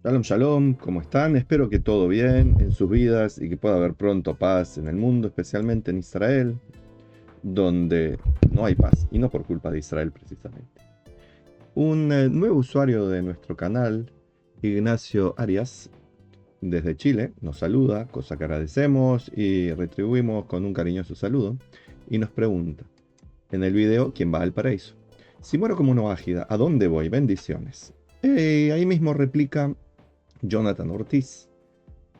Shalom, shalom, ¿cómo están? Espero que todo bien en sus vidas y que pueda haber pronto paz en el mundo, especialmente en Israel, donde no hay paz, y no por culpa de Israel precisamente. Un nuevo usuario de nuestro canal, Ignacio Arias, desde Chile, nos saluda, cosa que agradecemos y retribuimos con un cariñoso saludo, y nos pregunta, en el video, ¿quién va al paraíso? Si muero como una ágida, ¿a dónde voy? Bendiciones. Ahí mismo replica Jonathan Ortiz.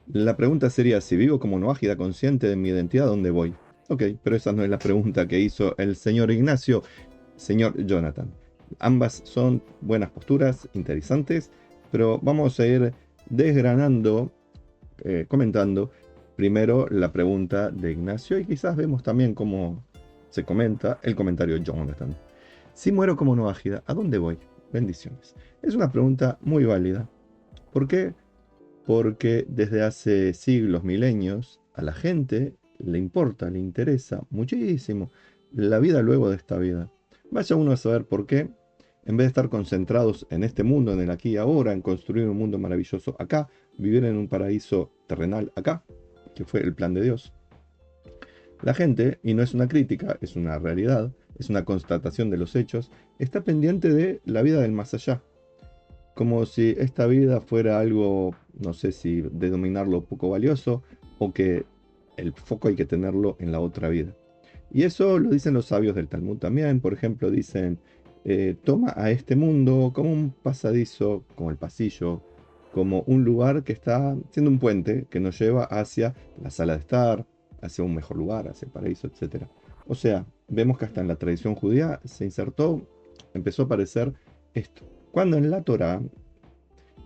La pregunta sería, si vivo como noágida consciente de mi identidad, ¿dónde voy? Ok, pero esa no es la pregunta que hizo el señor Ignacio, señor Jonathan. Ambas son buenas posturas, interesantes, pero vamos a ir desgranando, comentando primero la pregunta de Ignacio y quizás vemos también cómo se comenta el comentario de Jonathan. Si muero como noágida, ¿a dónde voy? Bendiciones. Es una pregunta muy válida. ¿Por qué? Porque desde hace siglos, milenios, a la gente le importa, le interesa muchísimo la vida luego de esta vida. Vaya uno a saber por qué, en vez de estar concentrados en este mundo, en el aquí y ahora, en construir un mundo maravilloso acá, vivir en un paraíso terrenal acá, que fue el plan de Dios. La gente, y no es una crítica, es una realidad, es una constatación de los hechos, está pendiente de la vida del más allá, como si esta vida fuera algo, no sé si denominarlo poco valioso o que el foco hay que tenerlo en la otra vida. Y eso lo dicen los sabios del Talmud también. Por ejemplo, dicen, toma a este mundo como un pasadizo, como el pasillo, como un lugar que está siendo un puente que nos lleva hacia la sala de estar, hacia un mejor lugar, hacia el paraíso, etc. O sea, vemos que hasta en la tradición judía se insertó, empezó a aparecer esto. Cuando en la Torá,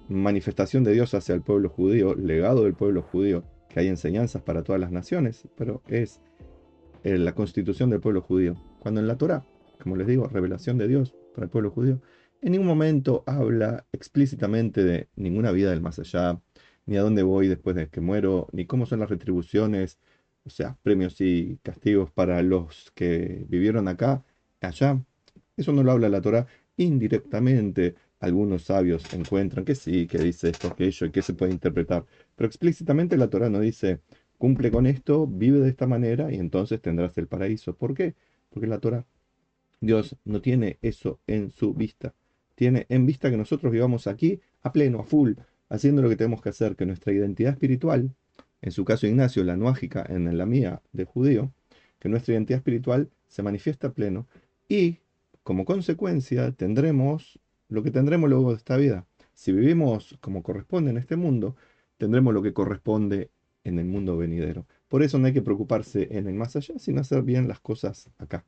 manifestación de Dios hacia el pueblo judío, legado del pueblo judío, que hay enseñanzas para todas las naciones, pero es la constitución del pueblo judío. Cuando en la Torá, como les digo, revelación de Dios para el pueblo judío, en ningún momento habla explícitamente de ninguna vida del más allá, ni a dónde voy después de que muero, ni cómo son las retribuciones, o sea, premios y castigos para los que vivieron acá, allá. Eso no lo habla la Torá. Indirectamente, algunos sabios encuentran que sí, que dice esto, aquello, y que se puede interpretar. Pero explícitamente la Torá no dice, cumple con esto, vive de esta manera y entonces tendrás el paraíso. ¿Por qué? Porque la Torah, Dios no tiene eso en su vista. Tiene en vista que nosotros vivamos aquí a pleno, a full, haciendo lo que tenemos que hacer, que nuestra identidad espiritual, en su caso Ignacio, la noágica, en la mía de judío, que nuestra identidad espiritual se manifiesta a pleno y como consecuencia tendremos lo que tendremos luego de esta vida. Si vivimos como corresponde en este mundo, tendremos lo que corresponde en el mundo venidero. Por eso no hay que preocuparse en el más allá, sino hacer bien las cosas acá.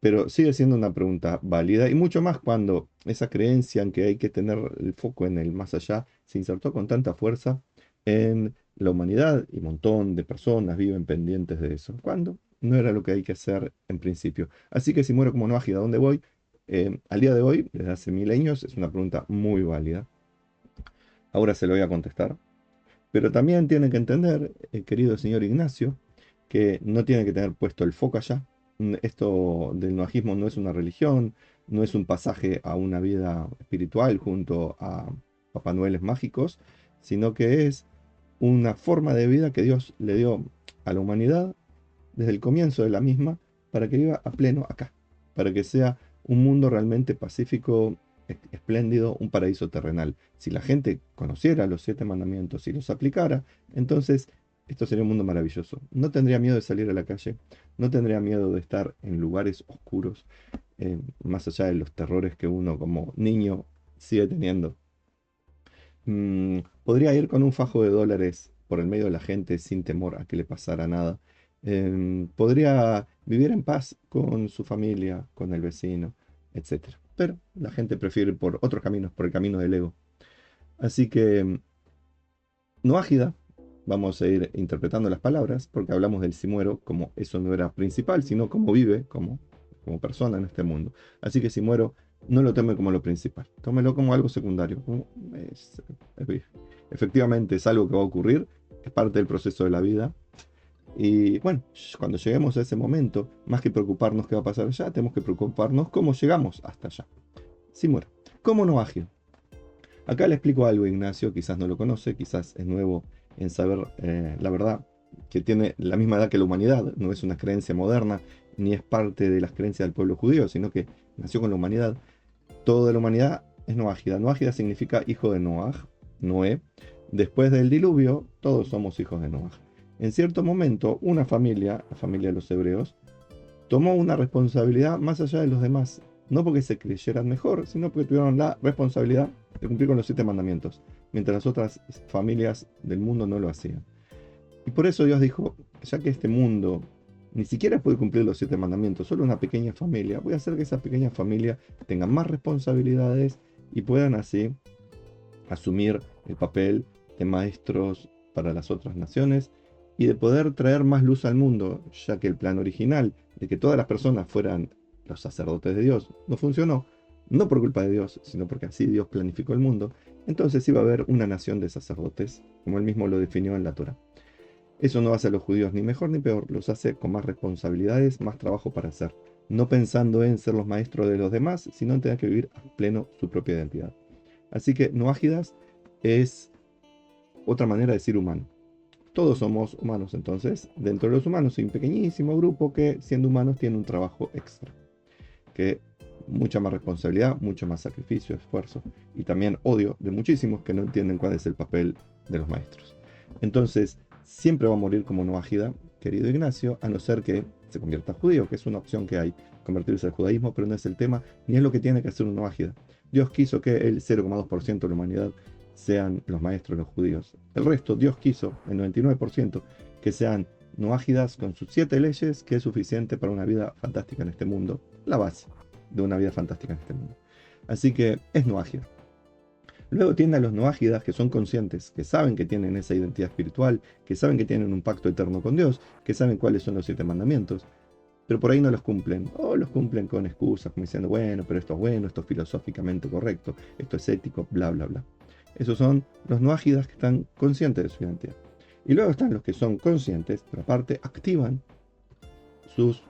Pero sigue siendo una pregunta válida y mucho más cuando esa creencia en que hay que tener el foco en el más allá se insertó con tanta fuerza en la humanidad y un montón de personas viven pendientes de eso, cuando no era lo que hay que hacer en principio. Así que si muero como no ágil, ¿a dónde voy? Al día de hoy, desde hace milenios, es una pregunta muy válida. Ahora se lo voy a contestar. Pero también tiene que entender, querido señor Ignacio, que no tiene que tener puesto el foco allá. Esto del noajismo no es una religión, no es un pasaje a una vida espiritual junto a Papá Noeles mágicos, sino que es una forma de vida que Dios le dio a la humanidad desde el comienzo de la misma para que viva a pleno acá, para que sea un mundo realmente pacífico, espléndido, un paraíso terrenal. Si la gente conociera los 7 mandamientos y los aplicara, entonces esto sería un mundo maravilloso. No tendría miedo de salir a la calle, no tendría miedo de estar en lugares oscuros, más allá de los terrores que uno como niño sigue teniendo. Podría ir con un fajo de dólares por el medio de la gente sin temor a que le pasara nada. Podría vivir en paz con su familia, con el vecino, etcétera. Pero la gente prefiere ir por otros caminos, por el camino del ego. Así que, no ágida, vamos a ir interpretando las palabras, porque hablamos del si muero como eso no era principal, sino como vive, como persona en este mundo. Así que si muero, no lo tome como lo principal, tómelo como algo secundario. Es- efectivamente es algo que va a ocurrir, es parte del proceso de la vida. Y bueno, cuando lleguemos a ese momento, más que preocuparnos qué va a pasar allá, tenemos que preocuparnos cómo llegamos hasta allá. Si muero, ¿cómo no ágil? Acá le explico algo, Ignacio, quizás no lo conoce, quizás es nuevo en saber la verdad, que tiene la misma edad que la humanidad, no es una creencia moderna, ni es parte de las creencias del pueblo judío, sino que nació con la humanidad. Toda la humanidad es Noágida. Noágida significa hijo de Noaj, Noé. Después del diluvio, todos somos hijos de Noaj. En cierto momento, una familia, la familia de los hebreos, tomó una responsabilidad más allá de los demás, no porque se creyeran mejor, sino porque tuvieron la responsabilidad de cumplir con los 7 mandamientos, mientras las otras familias del mundo no lo hacían. Y por eso Dios dijo, ya que este mundo ni siquiera puede cumplir los 7 mandamientos, solo una pequeña familia, voy a hacer que esa pequeña familia tenga más responsabilidades y puedan así asumir el papel de maestros para las otras naciones y de poder traer más luz al mundo, ya que el plan original de que todas las personas fueran los sacerdotes de Dios no funcionó, no por culpa de Dios, sino porque así Dios planificó el mundo. Entonces iba a haber una nación de sacerdotes, como él mismo lo definió en la Torá. Eso no hace a los judíos ni mejor ni peor, los hace con más responsabilidades, más trabajo para hacer, no pensando en ser los maestros de los demás, sino en tener que vivir a pleno su propia identidad. Así que Noágidas es otra manera de decir humano. Todos somos humanos, entonces, dentro de los humanos hay un pequeñísimo grupo que, siendo humanos, tiene un trabajo extra, que mucha más responsabilidad, mucho más sacrificio, esfuerzo y también odio de muchísimos que no entienden cuál es el papel de los maestros. Entonces, siempre va a morir como Noágida, querido Ignacio, a no ser que se convierta a judío, que es una opción que hay, convertirse al judaísmo, pero no es el tema, ni es lo que tiene que hacer un Noágida. Dios quiso que el 0,2% de la humanidad sean los maestros los judíos. El resto, Dios quiso, el 99%, que sean noágidas con sus 7 leyes, que es suficiente para una vida fantástica en este mundo. La base de una vida fantástica en este mundo. Así que es noágida. Luego tiene a los noágidas que son conscientes, que saben que tienen esa identidad espiritual, que saben que tienen un pacto eterno con Dios, que saben cuáles son los 7 mandamientos, pero por ahí no los cumplen, o los cumplen con excusas, como diciendo, bueno, esto es filosóficamente correcto, esto es ético, bla, bla, bla. Esos son los noágidas que están conscientes de su identidad. Y luego están los que son conscientes, pero aparte activan sus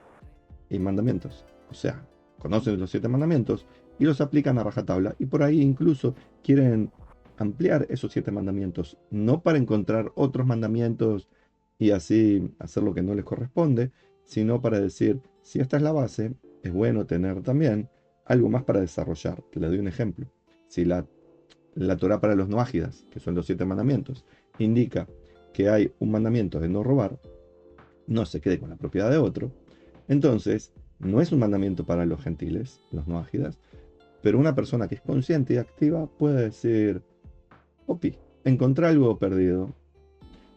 mandamientos. O sea, conocen los 7 mandamientos y los aplican a rajatabla. Y por ahí incluso quieren ampliar esos 7 mandamientos, no para encontrar otros mandamientos y así hacer lo que no les corresponde, sino para decir, si esta es la base, es bueno tener también algo más para desarrollar. Te le doy un ejemplo. Si la Torá para los noágidas, que son los 7 mandamientos, indica que hay un mandamiento de no robar, no se quede con la propiedad de otro, entonces no es un mandamiento para los gentiles, los noágidas, pero una persona que es consciente y activa puede decir, opi, encontré algo perdido.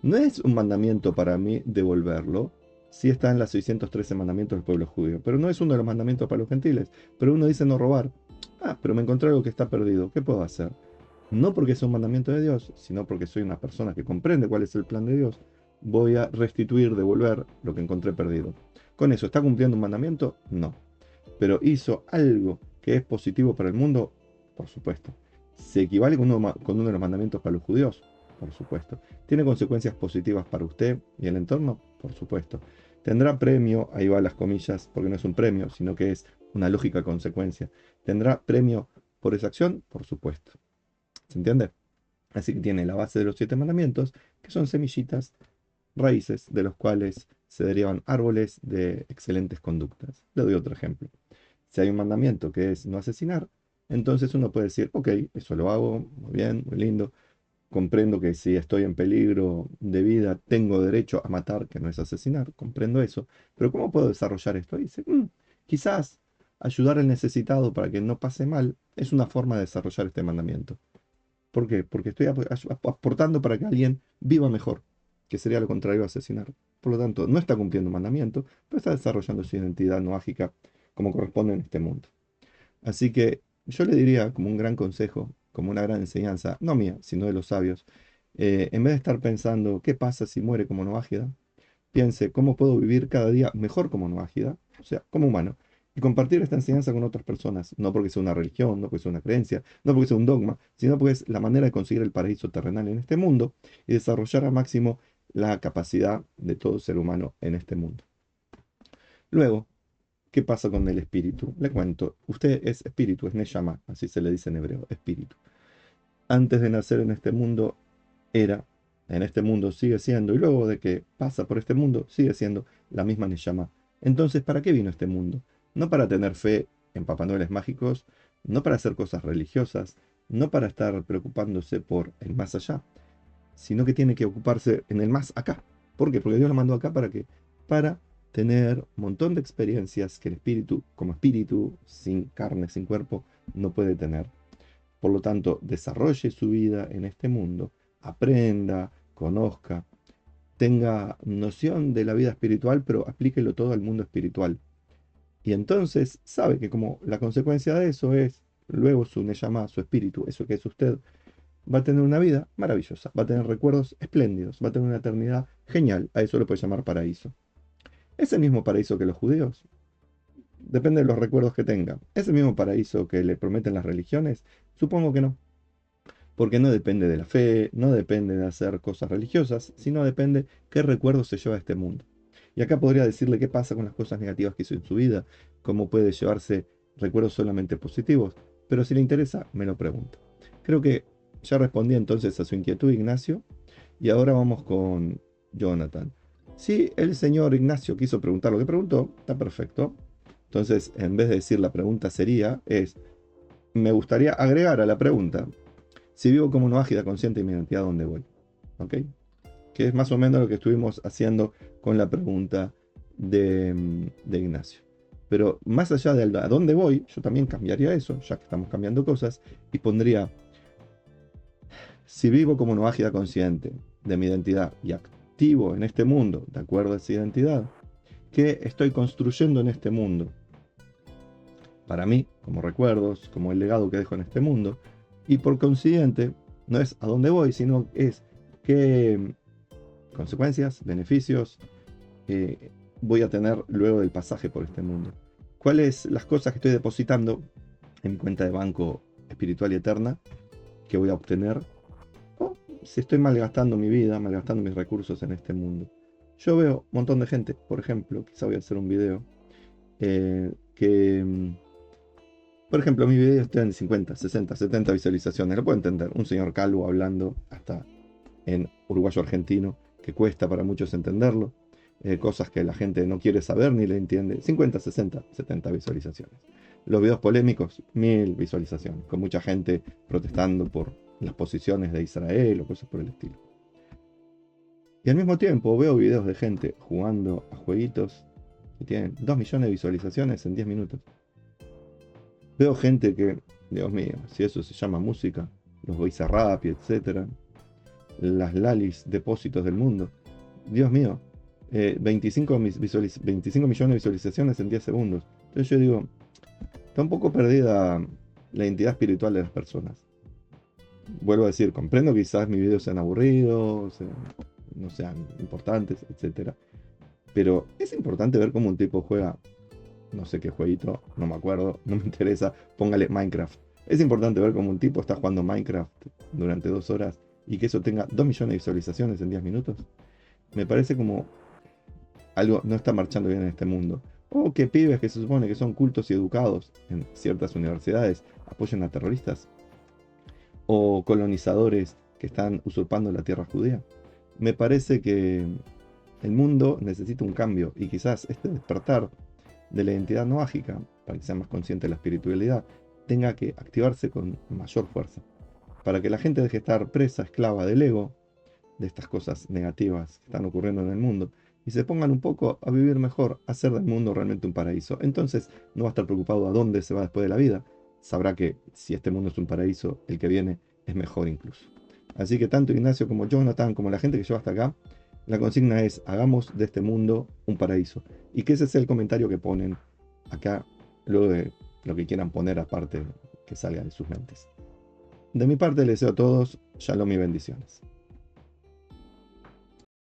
No es un mandamiento para mí devolverlo, sí está en los 613 mandamientos del pueblo judío, pero no es uno de los mandamientos para los gentiles. Pero uno dice no robar. Ah, pero me encontré algo que está perdido, ¿qué puedo hacer? No porque es un mandamiento de Dios, sino porque soy una persona que comprende cuál es el plan de Dios, voy a restituir, devolver lo que encontré perdido. ¿Con eso está cumpliendo un mandamiento? No. Pero hizo algo que es positivo para el mundo, por supuesto. ¿Se equivale con uno de los mandamientos para los judíos? Por supuesto. ¿Tiene consecuencias positivas para usted y el entorno? Por supuesto. ¿Tendrá premio? Ahí va las comillas, porque no es un premio, sino que es una lógica consecuencia. ¿Tendrá premio por esa acción? Por supuesto. ¿Se entiende? Así que tiene la base de los 7 mandamientos, que son semillitas, raíces, de los cuales se derivan árboles de excelentes conductas. Le doy otro ejemplo. Si hay un mandamiento que es no asesinar, entonces uno puede decir, ok, eso lo hago, muy bien, muy lindo. Comprendo que si estoy en peligro de vida, tengo derecho a matar, que no es asesinar, comprendo eso. Pero ¿cómo puedo desarrollar esto? Y dice, quizás ayudar al necesitado para que no pase mal es una forma de desarrollar este mandamiento. ¿Por qué? Porque estoy aportando para que alguien viva mejor, que sería lo contrario a asesinar. Por lo tanto, no está cumpliendo un mandamiento, pero está desarrollando su identidad noágica como corresponde en este mundo. Así que yo le diría, como un gran consejo, como una gran enseñanza, no mía, sino de los sabios, en vez de estar pensando qué pasa si muere como noágida, piense cómo puedo vivir cada día mejor como noágida, o sea, como humano, y compartir esta enseñanza con otras personas, no porque sea una religión, no porque sea una creencia, no porque sea un dogma, sino porque es la manera de conseguir el paraíso terrenal en este mundo y desarrollar al máximo la capacidad de todo ser humano en este mundo. Luego, ¿qué pasa con el espíritu? Le cuento, usted es espíritu, es Neshama, así se le dice en hebreo, espíritu. antes de nacer en este mundo era, en este mundo sigue siendo, y luego de que pasa por este mundo sigue siendo la misma Neyama. Entonces, ¿para qué vino este mundo? No para tener fe en Papá Noeles mágicos, no para hacer cosas religiosas, no para estar preocupándose por el más allá, sino que tiene que ocuparse en el más acá. ¿Por qué? Porque Dios lo mandó acá para qué? Para tener un montón de experiencias que el espíritu, como espíritu, sin carne, sin cuerpo, no puede tener. Por lo tanto, desarrolle su vida en este mundo, aprenda, conozca, tenga noción de la vida espiritual, pero aplíquelo todo al mundo espiritual. Y entonces sabe que como la consecuencia de eso es luego su Neyama, su espíritu, eso que es usted, va a tener una vida maravillosa, va a tener recuerdos espléndidos, va a tener una eternidad genial. A eso le puede llamar paraíso. ¿Es el mismo paraíso que los judíos? Depende de los recuerdos que tenga. ¿Es el mismo paraíso que le prometen las religiones? Supongo que no. Porque no depende de la fe, no depende de hacer cosas religiosas, sino depende qué recuerdos se lleva a este mundo. Y acá podría decirle qué pasa con las cosas negativas que hizo en su vida, cómo puede llevarse recuerdos solamente positivos, pero si le interesa, me lo pregunta. Creo que ya respondí entonces a su inquietud, Ignacio, y ahora vamos con Jonathan. Si el señor Ignacio quiso preguntar lo que preguntó, está perfecto. Entonces, en vez de decir la pregunta sería, me gustaría agregar a la pregunta, si vivo como una ágida consciente de mi identidad, ¿dónde voy? ¿Ok? Que es más o menos lo que estuvimos haciendo con la pregunta de Ignacio. Pero más allá de a dónde voy, yo también cambiaría eso, ya que estamos cambiando cosas, y pondría, si vivo como una ágida consciente de mi identidad y activo en este mundo, de acuerdo a esa identidad, ¿qué estoy construyendo en este mundo? Para mí, como recuerdos, como el legado que dejo en este mundo, y por consiguiente, no es a dónde voy, sino es qué consecuencias, beneficios voy a tener luego del pasaje por este mundo. ¿Cuáles las cosas que estoy depositando en mi cuenta de banco espiritual y eterna que voy a obtener? O si estoy malgastando mi vida, malgastando mis recursos en este mundo. Yo veo un montón de gente, por ejemplo, quizá voy a hacer un video, que por ejemplo, mis videos tienen 50, 60, 70 visualizaciones. Lo puedo entender. Un señor calvo hablando hasta en uruguayo argentino, que cuesta para muchos entenderlo. Cosas que la gente no quiere saber ni le entiende. 50, 60, 70 visualizaciones. Los videos polémicos, 1000 visualizaciones. Con mucha gente protestando por las posiciones de Israel o cosas por el estilo. Y al mismo tiempo veo videos de gente jugando a jueguitos que tienen 2 millones de visualizaciones en 10 minutos. Veo gente que, Dios mío, si eso se llama música, los voice rap, etcétera, las lalis depósitos del mundo. Dios mío, 25 millones de visualizaciones en 10 segundos. Entonces yo digo, está un poco perdida la identidad espiritual de las personas. Vuelvo a decir, comprendo que quizás mis videos sean aburridos, no sean importantes, etcétera. Pero es importante ver cómo un tipo juega, no sé qué jueguito, no me acuerdo, no me interesa, póngale Minecraft. Es importante ver cómo un tipo está jugando Minecraft durante 2 horas y que eso tenga 2 millones de visualizaciones en 10 minutos. Me parece como algo no está marchando bien en este mundo. O que pibes que se supone que son cultos y educados en ciertas universidades apoyen a terroristas. O colonizadores que están usurpando la tierra judía. Me parece que el mundo necesita un cambio y quizás este despertar de la identidad noágica, para que sea más consciente de la espiritualidad, tenga que activarse con mayor fuerza. Para que la gente deje de estar presa, esclava del ego, de estas cosas negativas que están ocurriendo en el mundo, y se pongan un poco a vivir mejor, a hacer del mundo realmente un paraíso. Entonces no va a estar preocupado a dónde se va después de la vida. Sabrá que si este mundo es un paraíso, el que viene es mejor incluso. Así que tanto Ignacio como Jonathan, como la gente que lleva hasta acá, la consigna es, hagamos de este mundo un paraíso. Y que ese sea el comentario que ponen acá, luego de lo que quieran poner aparte que salga de sus mentes. De mi parte les deseo a todos shalom y bendiciones.